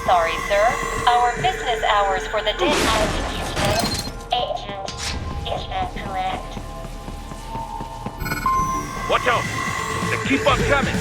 Sorry, sir. Our business hours for the day... Agent is incorrect. Watch out! They keep on coming!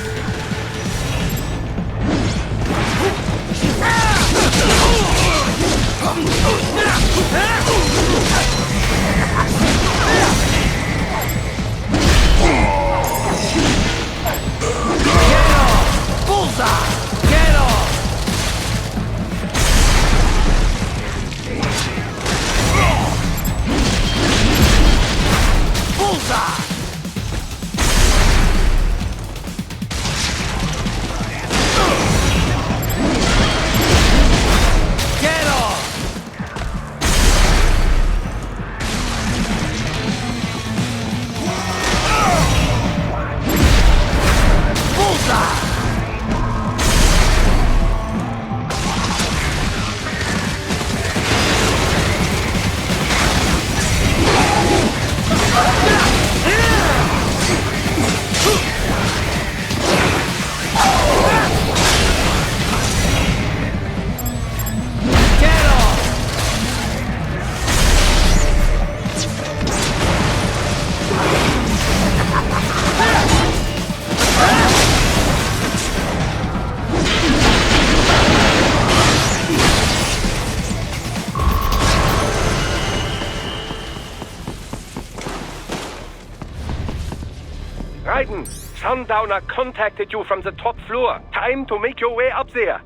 Sundowner contacted you from the top floor. Time to make your way up there.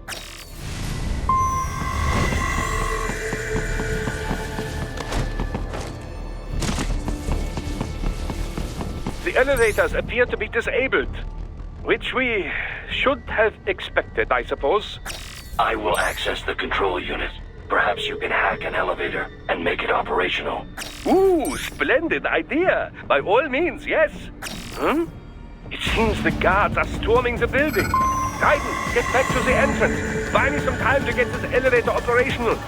The elevators appear to be disabled, which we should have expected, I suppose. I will access the control unit. Perhaps you can hack an elevator and make it operational. Ooh, splendid idea. By all means, yes. It seems the guards are storming the building. Raiden, get back to the entrance. Buy me some time to get this elevator operational.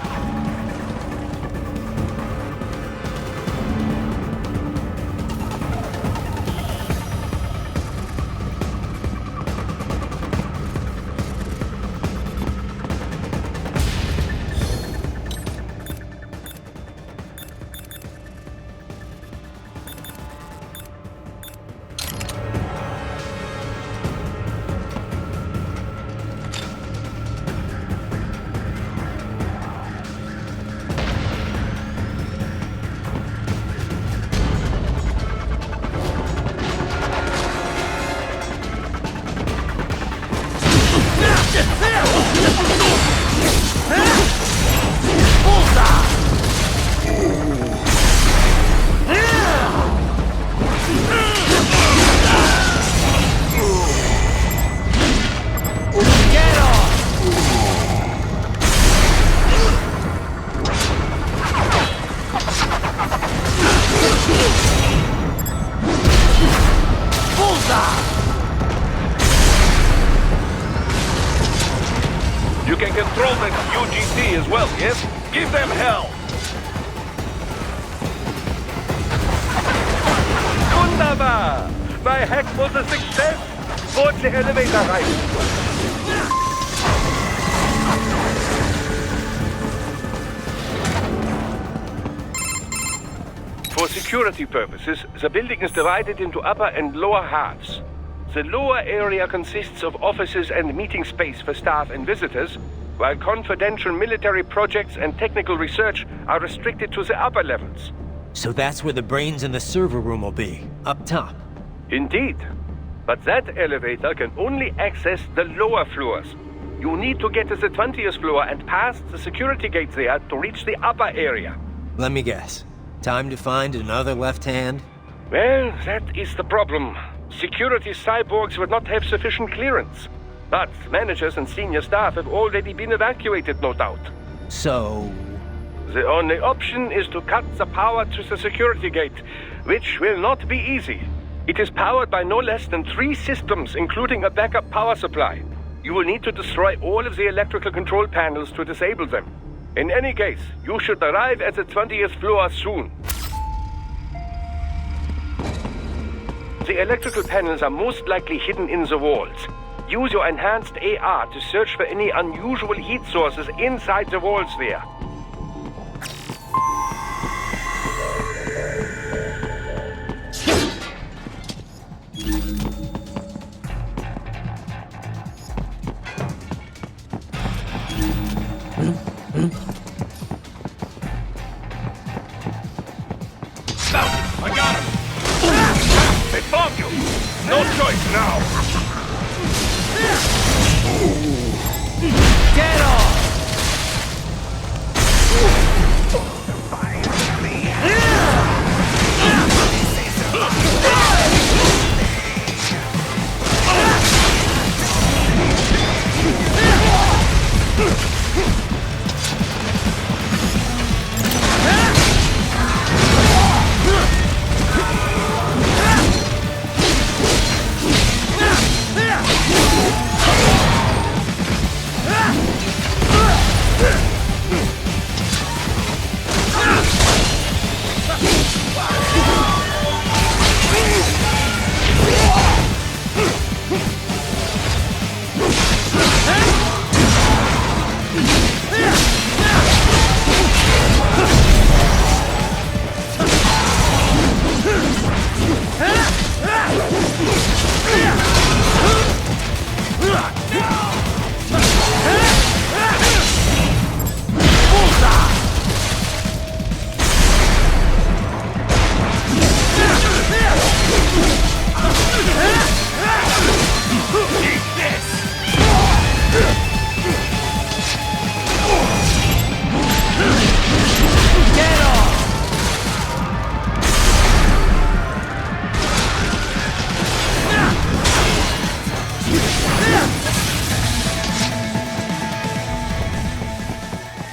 You can control the UGC as well, yes? Give them hell! Wunderbar! My hack was a success! Board the elevator right! For security purposes, the building is divided into upper and lower halves. The lower area consists of offices and meeting space for staff and visitors, while confidential military projects and technical research are restricted to the upper levels. So that's where the brains in the server room will be, up top. Indeed. But that elevator can only access the lower floors. You need to get to the 20th floor and past the security gate there to reach the upper area. Let me guess. Time to find another left hand? Well, that is the problem. Security cyborgs would not have sufficient clearance. But managers and senior staff have already been evacuated, no doubt. So... The only option is to cut the power to the security gate, which will not be easy. It is powered by no less than 3 systems, including a backup power supply. You will need to destroy all of the electrical control panels to disable them. In any case, you should arrive at the 20th floor soon. The electrical panels are most likely hidden in the walls. Use your enhanced AR to search for any unusual heat sources inside the walls there. I got him! They found you! No choice now! Get off!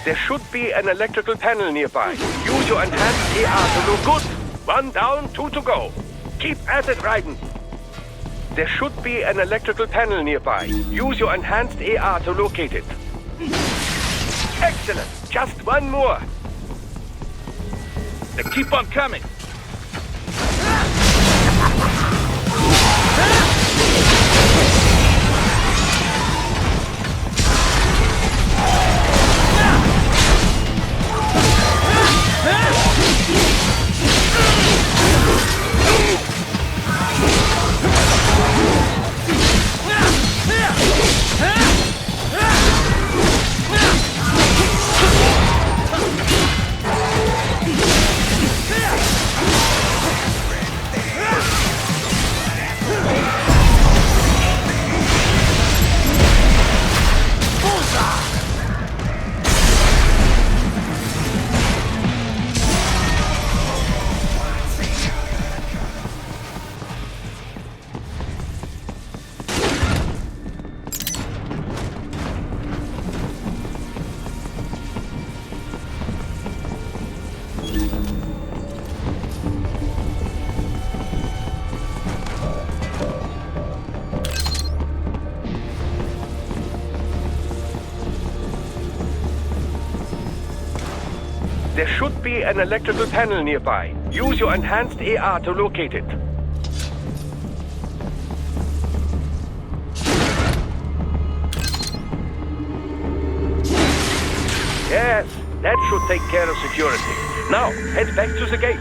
There should be an electrical panel nearby. Use your enhanced AR to look good. 1 down, 2 to go. Keep at it, Raiden. There should be an electrical panel nearby. Use your enhanced AR to locate it. Excellent. Just 1 more. They keep on coming! There should be an electrical panel nearby. Use your enhanced AR to locate it. Yes, that should take care of security. Now, head back to the gate.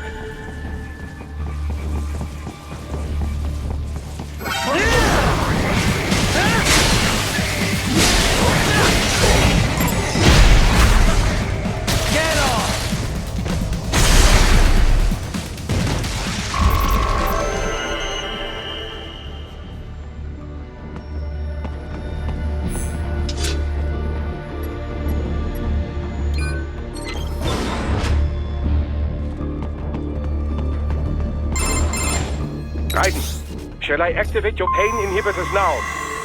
Raiden, shall I activate your pain inhibitors now?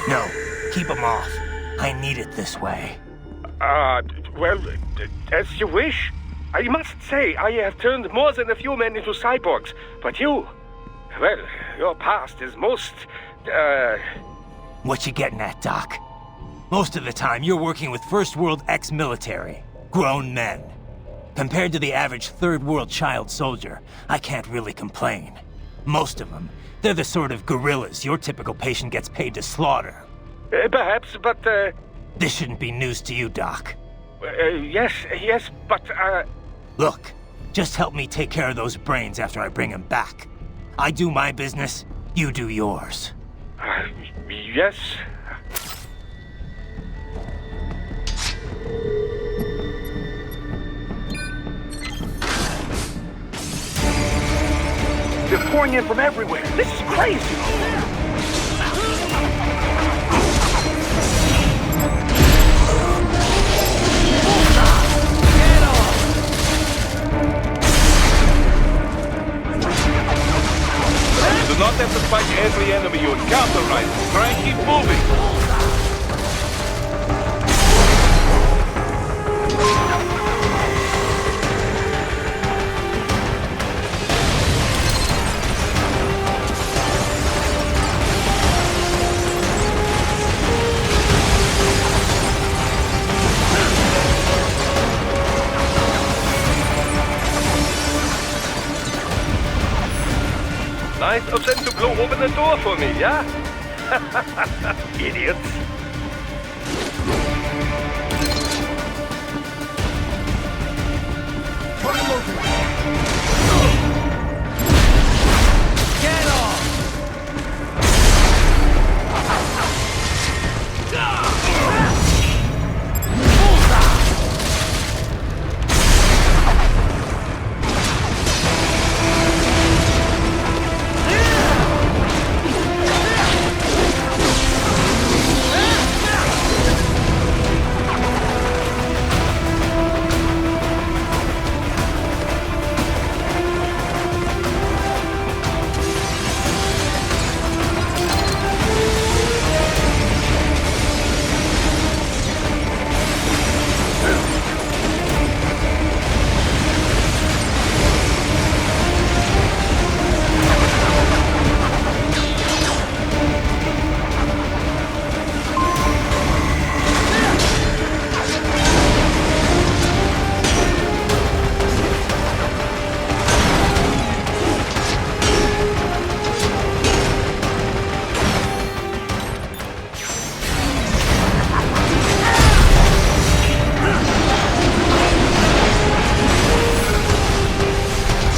No, keep them off. I need it this way. Well, as you wish. I must say, I have turned more than a few men into cyborgs, but you... Well, your past is most, What you getting at, Doc? Most of the time, you're working with First World ex-military. Grown men. Compared to the average Third World child soldier, I can't really complain. Most of them, they're the sort of guerrillas your typical patient gets paid to slaughter. Perhaps, but, This shouldn't be news to you, Doc. yes, but, Look, just help me take care of those brains after I bring them back. I do my business, you do yours. yes. They're pouring in from everywhere. This is crazy. You do not have to fight every enemy you encounter, right? Try and keep moving. Nice of them to blow open the door for me, yeah? Idiots. Get off!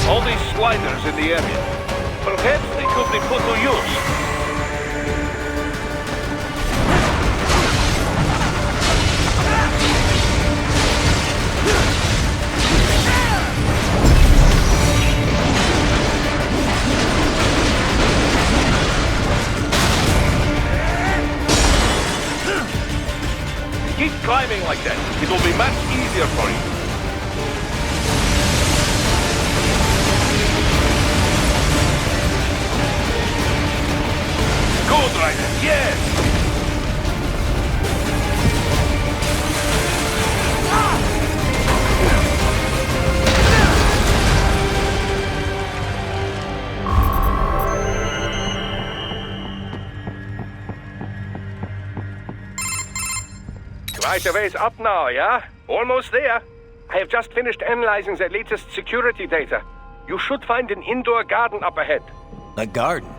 All these sliders in the area. Perhaps they could be put to use. Keep climbing like that. It will be much easier for you. Good, Ryder. Yes! Right a ways up now, yeah? Almost there. I have just finished analyzing the latest security data. You should find an indoor garden up ahead. A garden?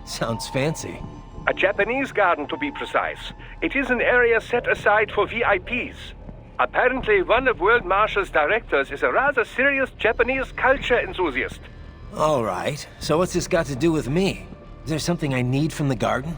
Sounds fancy. A Japanese garden, to be precise. It is an area set aside for VIPs. Apparently, one of World Marshall's directors is a rather serious Japanese culture enthusiast. All right, so what's this got to do with me? Is there something I need from the garden?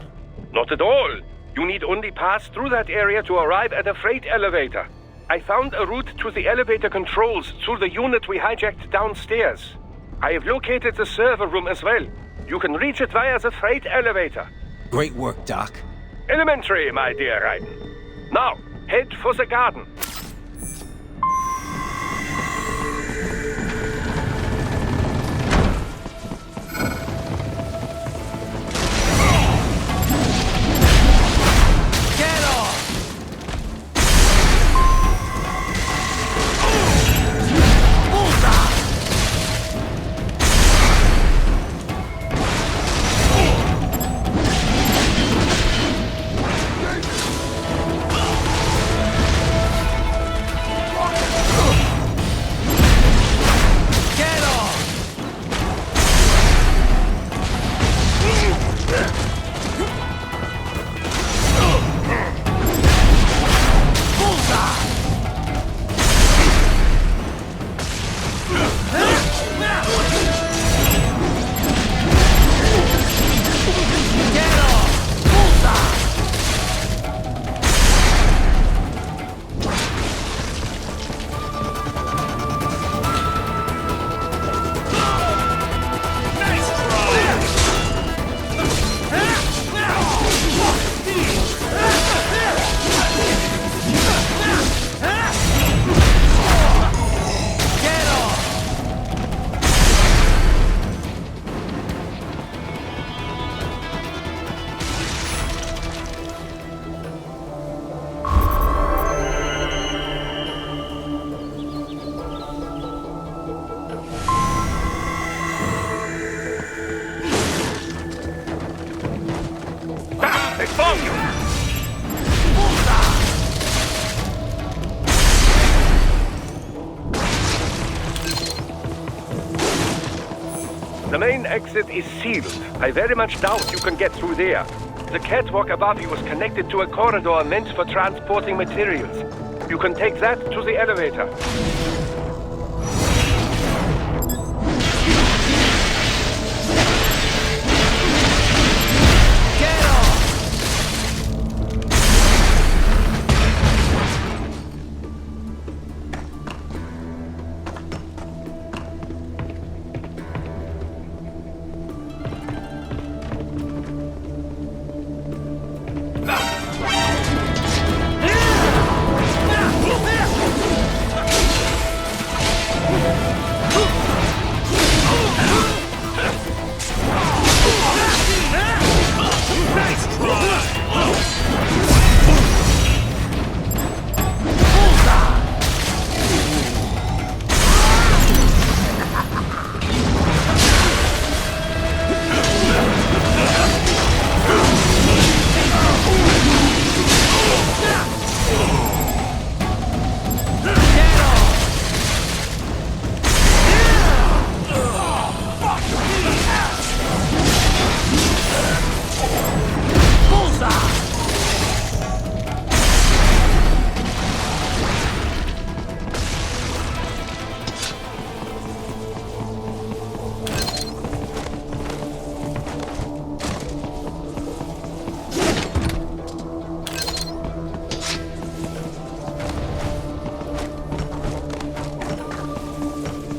Not at all. You need only pass through that area to arrive at a freight elevator. I found a route to the elevator controls through the unit we hijacked downstairs. I have located the server room as well. You can reach it via the freight elevator. Great work, Doc. Elementary, my dear Raiden. Now, head for the garden. Get off! The main exit is sealed. I very much doubt you can get through there. The catwalk above you is connected to a corridor meant for transporting materials. You can take that to the elevator.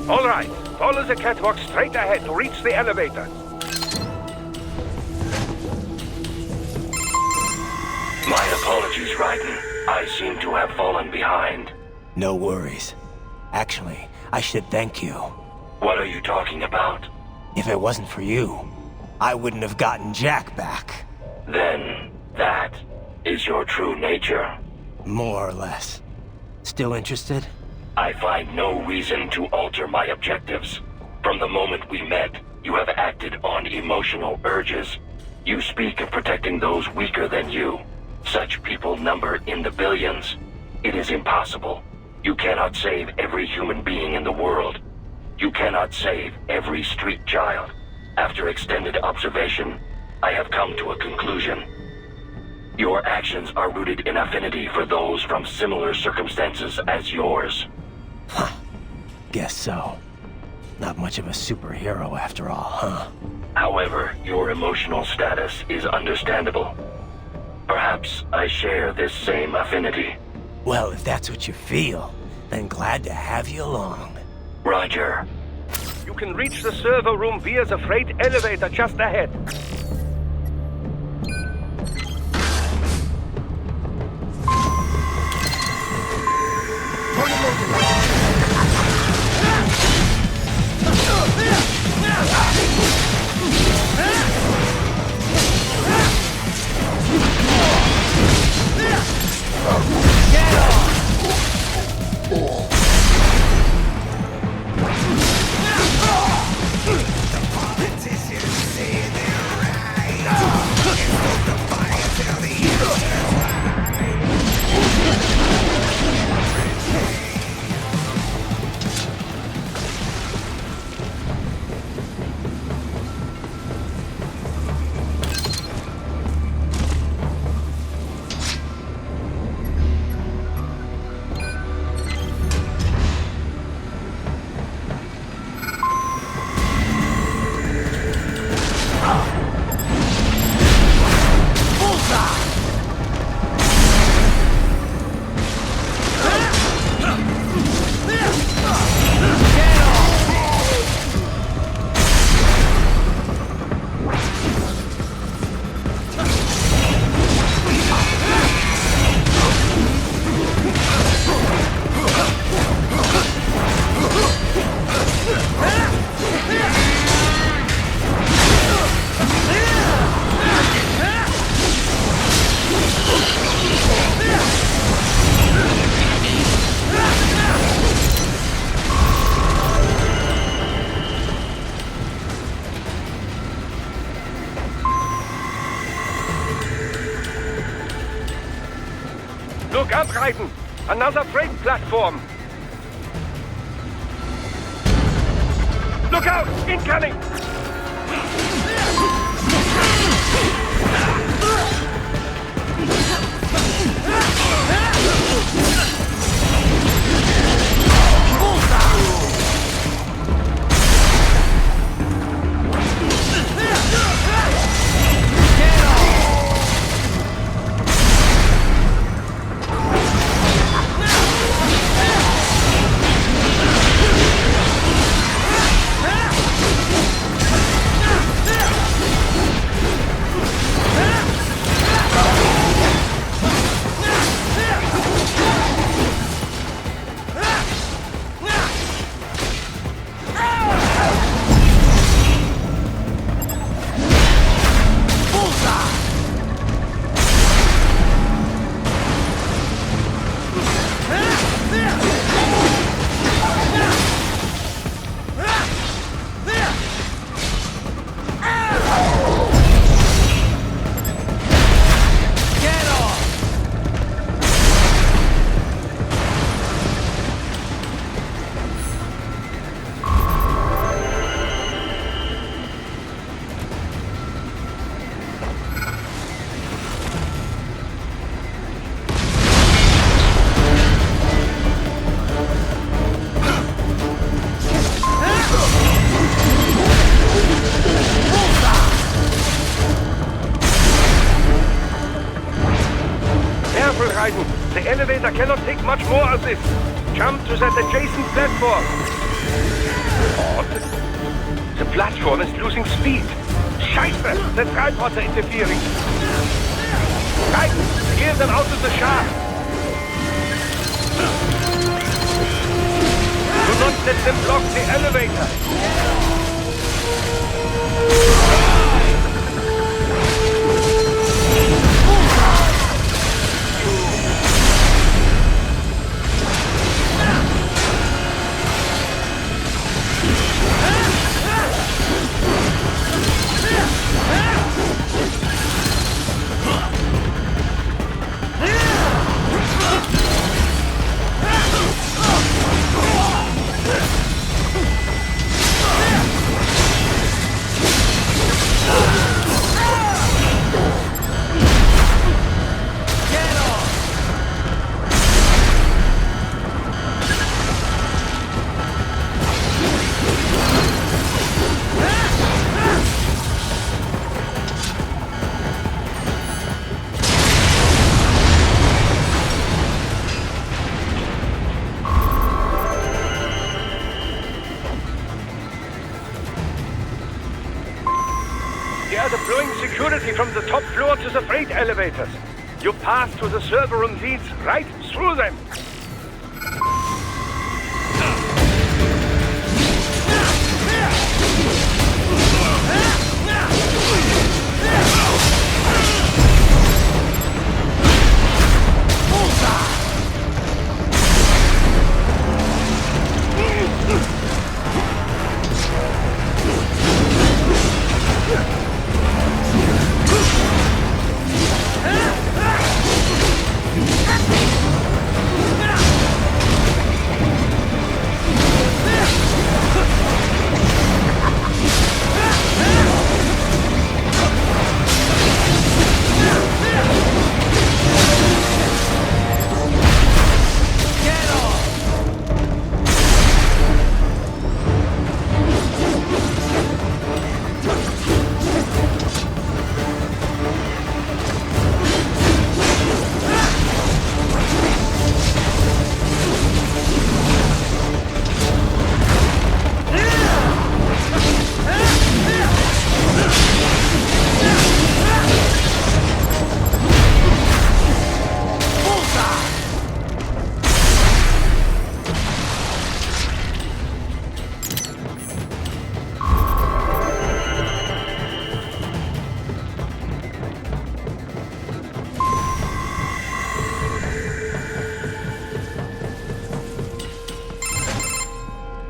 All right, follow the catwalk straight ahead to reach the elevator. My apologies, Raiden. I seem to have fallen behind. No worries. Actually, I should thank you. What are you talking about? If it wasn't for you, I wouldn't have gotten Jack back. Then, that is your true nature. More or less. Still interested? I find no reason to alter my objectives. From the moment we met, you have acted on emotional urges. You speak of protecting those weaker than you. Such people number in the billions. It is impossible. You cannot save every human being in the world. You cannot save every street child. After extended observation, I have come to a conclusion. Your actions are rooted in affinity for those from similar circumstances as yours. Huh. Guess so. Not much of a superhero after all, huh? However, your emotional status is understandable. Perhaps I share this same affinity. Well, if that's what you feel, then glad to have you along. Roger. You can reach the server room via the freight elevator just ahead. Look up, Raiden! Another freight platform! Look out! Incoming! The elevator cannot take much more of this. Jump to that adjacent platform. Odd. The platform is losing speed. Scheiße! The tripods are interfering. Right! Steer them out of the shaft. Do not let them block the elevator. They are deploying security from the top floor to the freight elevators. Your path to the server room leads right through them.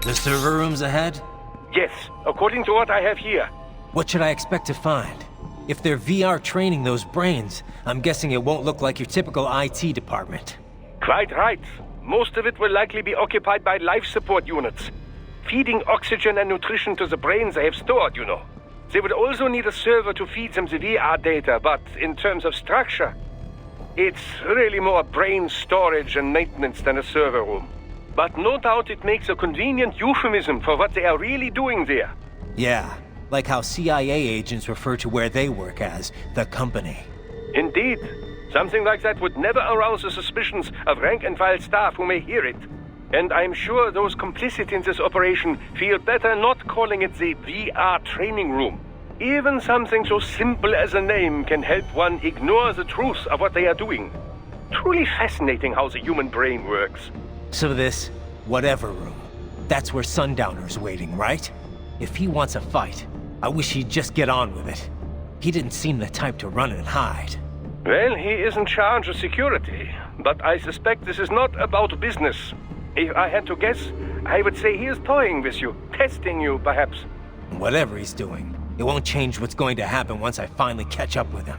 The server room's ahead? Yes, according to what I have here. What should I expect to find? If they're VR training those brains, I'm guessing it won't look like your typical IT department. Quite right. Most of it will likely be occupied by life support units. Feeding oxygen and nutrition to the brains they have stored, you know. They would also need a server to feed them the VR data, but in terms of structure, it's really more brain storage and maintenance than a server room. But no doubt it makes a convenient euphemism for what they are really doing there. Yeah, like how CIA agents refer to where they work as the company. Indeed. Something like that would never arouse the suspicions of rank-and-file staff who may hear it. And I'm sure those complicit in this operation feel better not calling it the VR training room. Even something so simple as a name can help one ignore the truth of what they are doing. Truly fascinating how the human brain works. So this whatever room, that's where Sundowner's waiting, right? If he wants a fight, I wish he'd just get on with it. He didn't seem the type to run and hide. Well, he is in charge of security, but I suspect this is not about business. If I had to guess, I would say he is toying with you, testing you, perhaps. Whatever he's doing, it won't change what's going to happen once I finally catch up with him.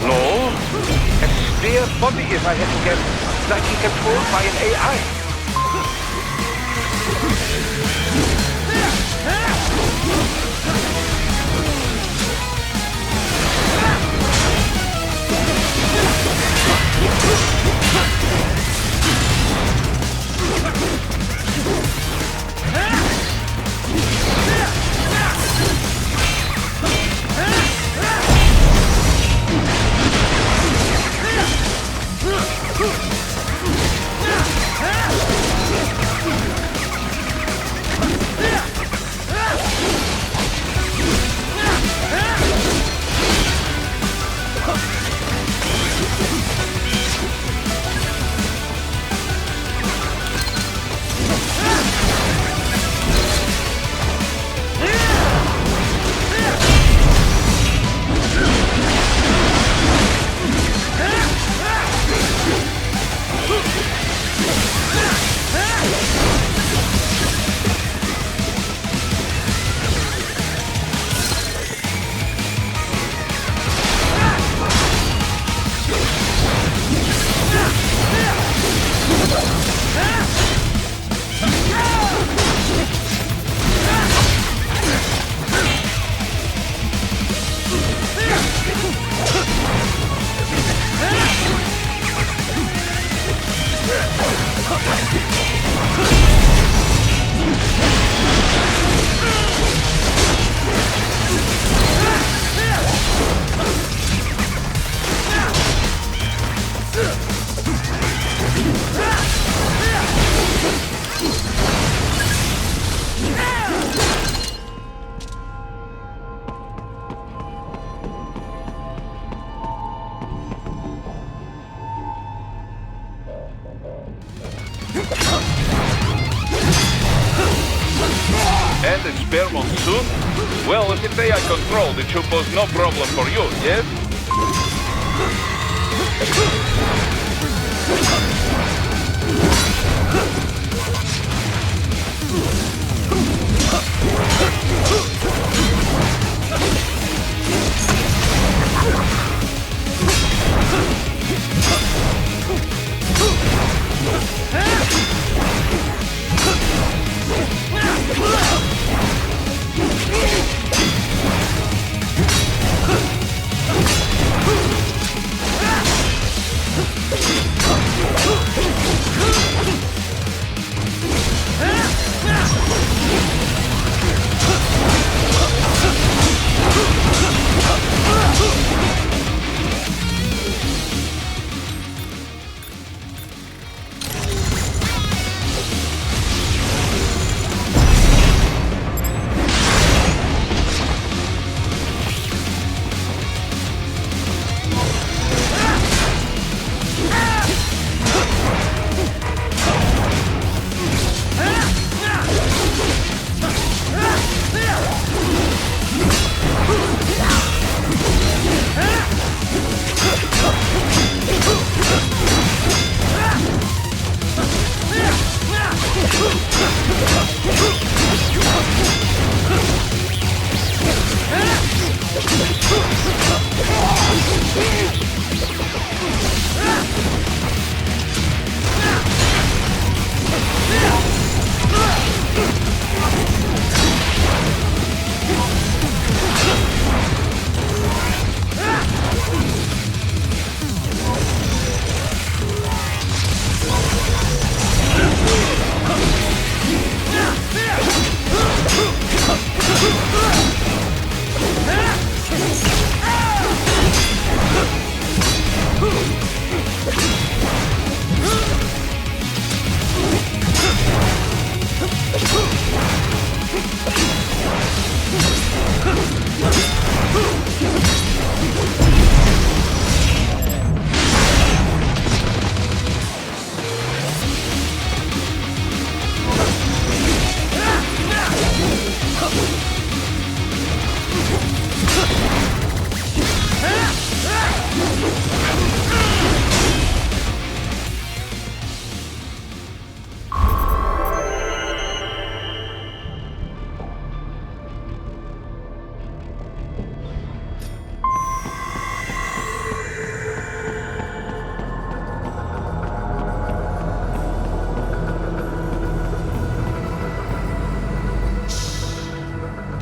No. A spare body, if I had to guess. Like he controlled by an AI. And experiment soon? Well, if it's AI controlled, it should pose no problem for you, yes?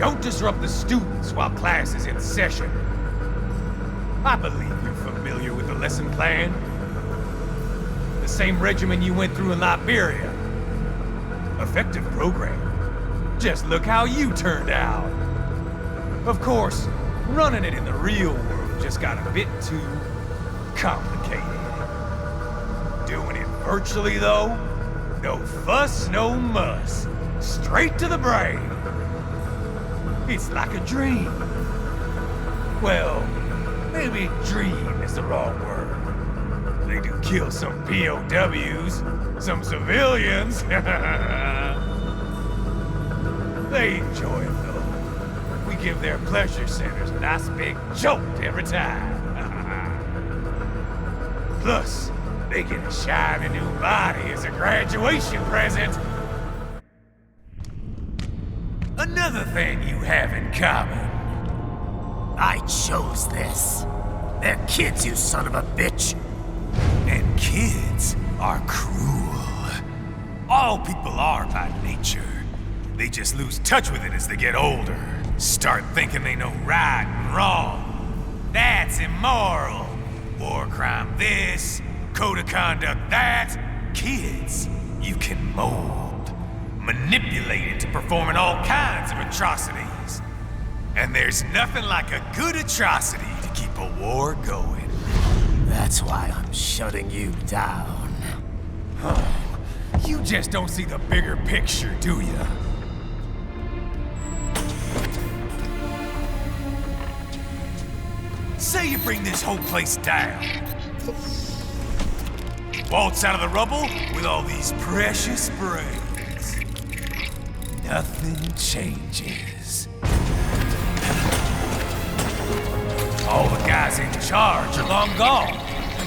Don't disrupt the students while class is in session. I believe you're familiar with the lesson plan. The same regimen you went through in Liberia. Effective program. Just look how you turned out. Of course, running it in the real world just got a bit too complicated. Doing it virtually, though? No fuss, no muss. Straight to the brain. It's like a dream. Well, maybe dream is the wrong word. They do kill some POWs, some civilians. They enjoy it, though. We give their pleasure centers a nice big jolt every time. Plus, they get a shiny new body as a graduation present. Another thing you have in common. I chose this. They're kids, you son of a bitch. And kids are cruel. All people are by nature. They just lose touch with it as they get older. Start thinking they know right and wrong. That's immoral. War crime this, code of conduct that. Kids, you can mold, manipulate into performing all kinds of atrocities. And there's nothing like a good atrocity to keep a war going. That's why I'm shutting you down. You just don't see the bigger picture, do you? Say you bring this whole place down. Waltz out of the rubble with all these precious brains. Nothing changes. All the guys in charge are long gone.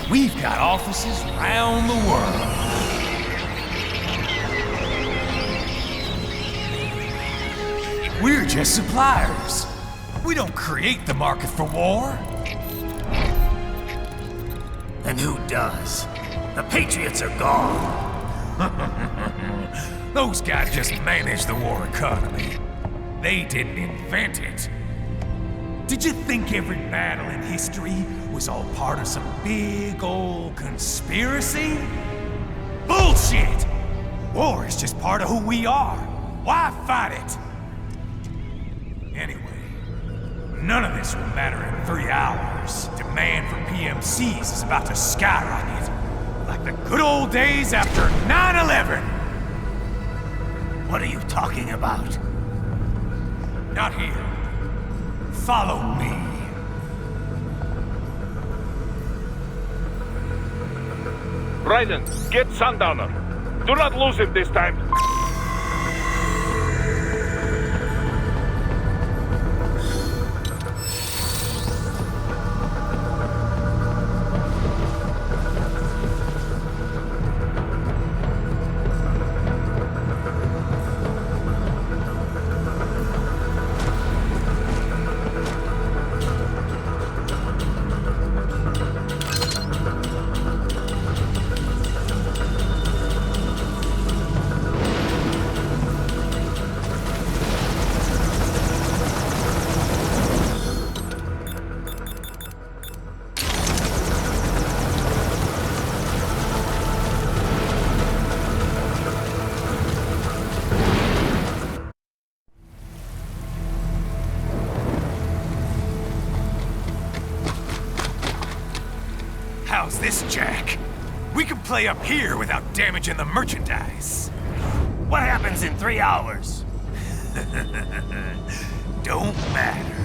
We've got offices around the world. We're just suppliers. We don't create the market for war. And who does? The Patriots are gone. Those guys just manage the war economy. They didn't invent it. Did you think every battle in history was all part of some big old conspiracy? Bullshit! War is just part of who we are. Why fight it? Anyway, none of this will matter in 3 hours. Demand for PMCs is about to skyrocket. Like the good old days after 9/11. What are you talking about? Not here. Follow me. Raiden, get Sundowner. Do not lose him this time. How's this, Jack? We can play up here without damaging the merchandise. What happens in 3 hours? Don't matter.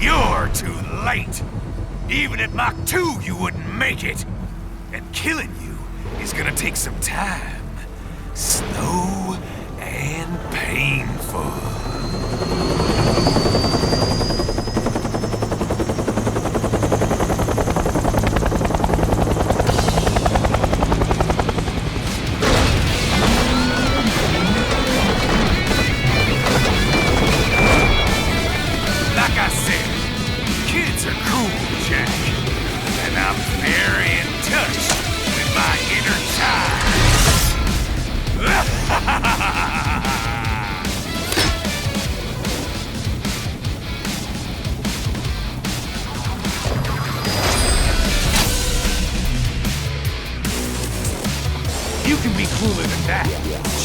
You're too late. Even at Mach 2, you wouldn't make it. And killing you is gonna take some time. Slow and painful. You can be cooler than that,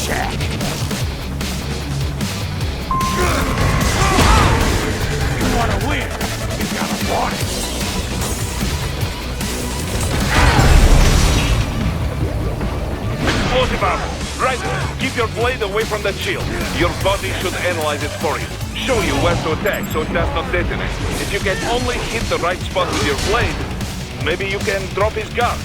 Jack. If you wanna win, you gotta want it. Explosive ammo. Ryder, keep your blade away from that shield. Your body should analyze it for you. Show you where to attack so it does not detonate. If you can only hit the right spot with your blade, maybe you can drop his guard.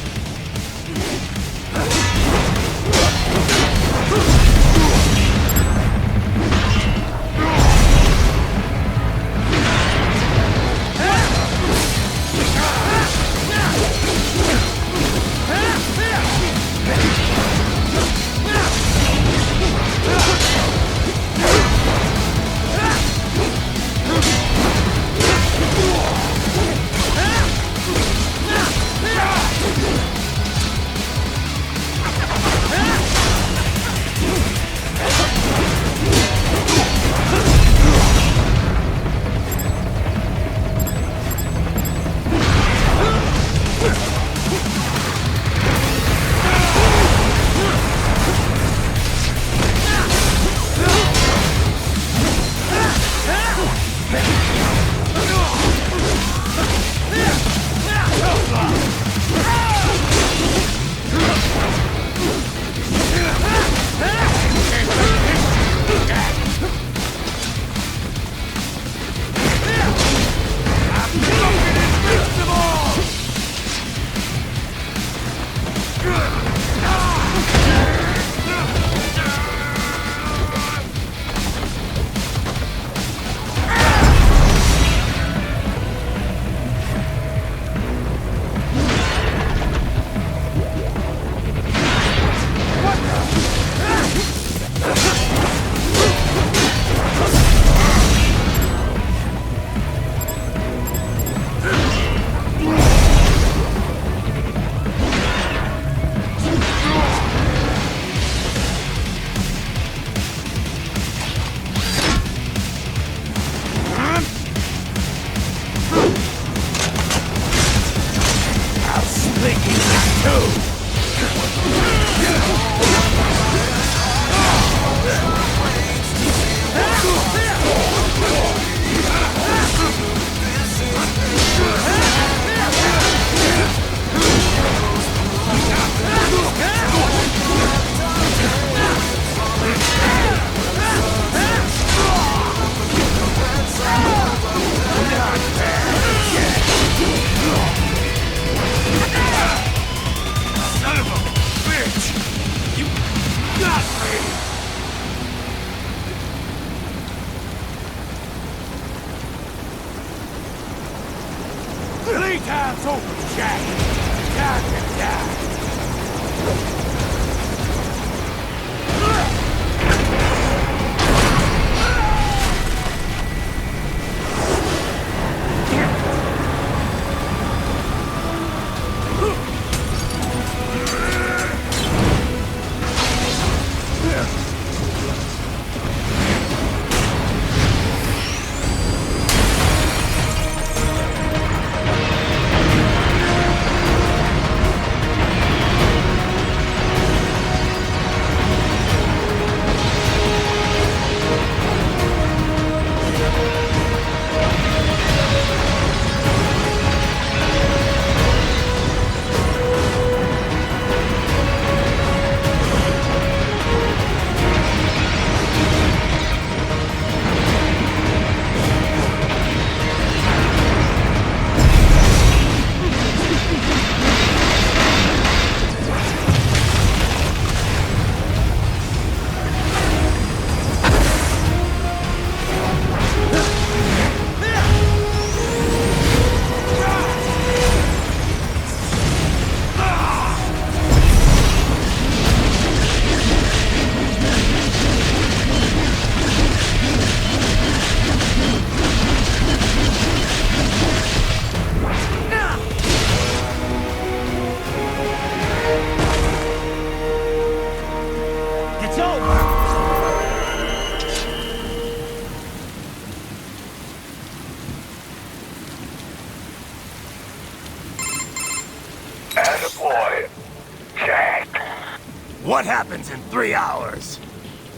What happens in 3 hours?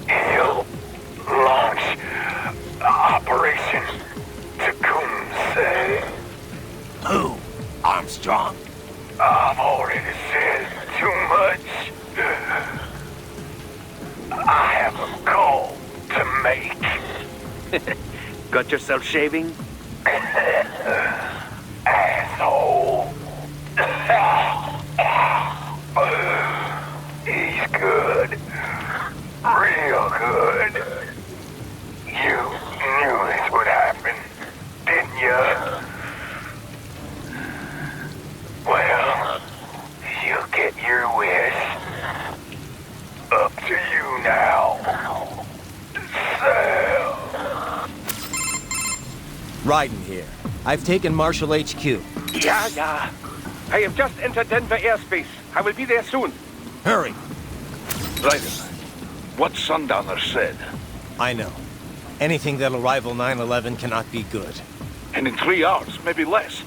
He'll launch Operation Tecumseh. Who? Armstrong? I've already said too much. I have a call to make. Got yourself shaving? Asshole. He's good. Real good. You knew this would happen, didn't you? Well, you'll get your wish. Up to you now. Sam. Raiden here. I've taken Marshall HQ. Yeah. I have just entered Denver airspace. I will be there soon. Hurry! Raiden, what Sundowner said. I know. Anything that'll rival 9/11 cannot be good. And in 3 hours, maybe less.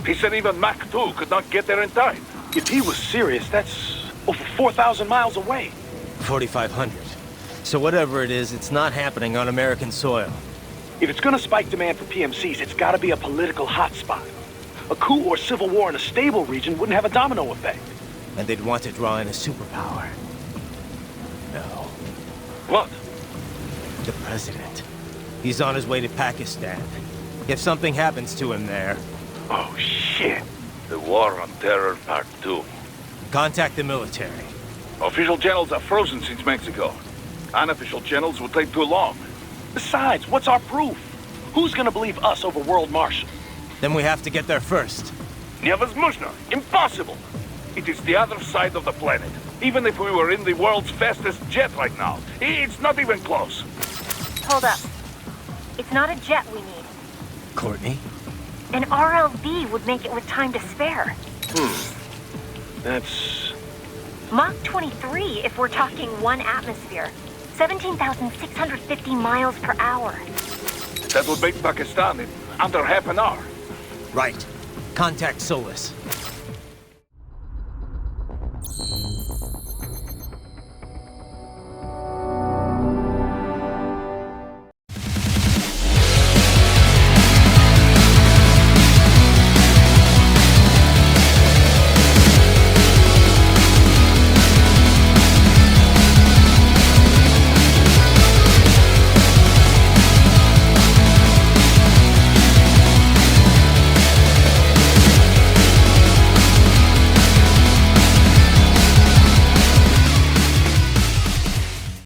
He said even Mach 2 could not get there in time. If he was serious, that's over 4,000 miles away. 4,500. So whatever it is, it's not happening on American soil. If it's gonna spike demand for PMCs, it's gotta be a political hotspot. A coup or civil war in a stable region wouldn't have a domino effect. And they'd want to draw in a superpower. No. What? The president. He's on his way to Pakistan. If something happens to him there... Oh, shit. The War on Terror Part 2. Contact the military. Official channels are frozen since Mexico. Unofficial channels will take too long. Besides, what's our proof? Who's gonna believe us over World Marshal? Then we have to get there first. Невозможно. Impossible. It is the other side of the planet. Even if we were in the world's fastest jet right now, it's not even close. Hold up. It's not a jet we need. Courtney? An RLV would make it with time to spare. That's... Mach 23 if we're talking 1 atmosphere. 17,650 miles per hour. That would make Pakistan in under half an hour. Right. Contact Solus.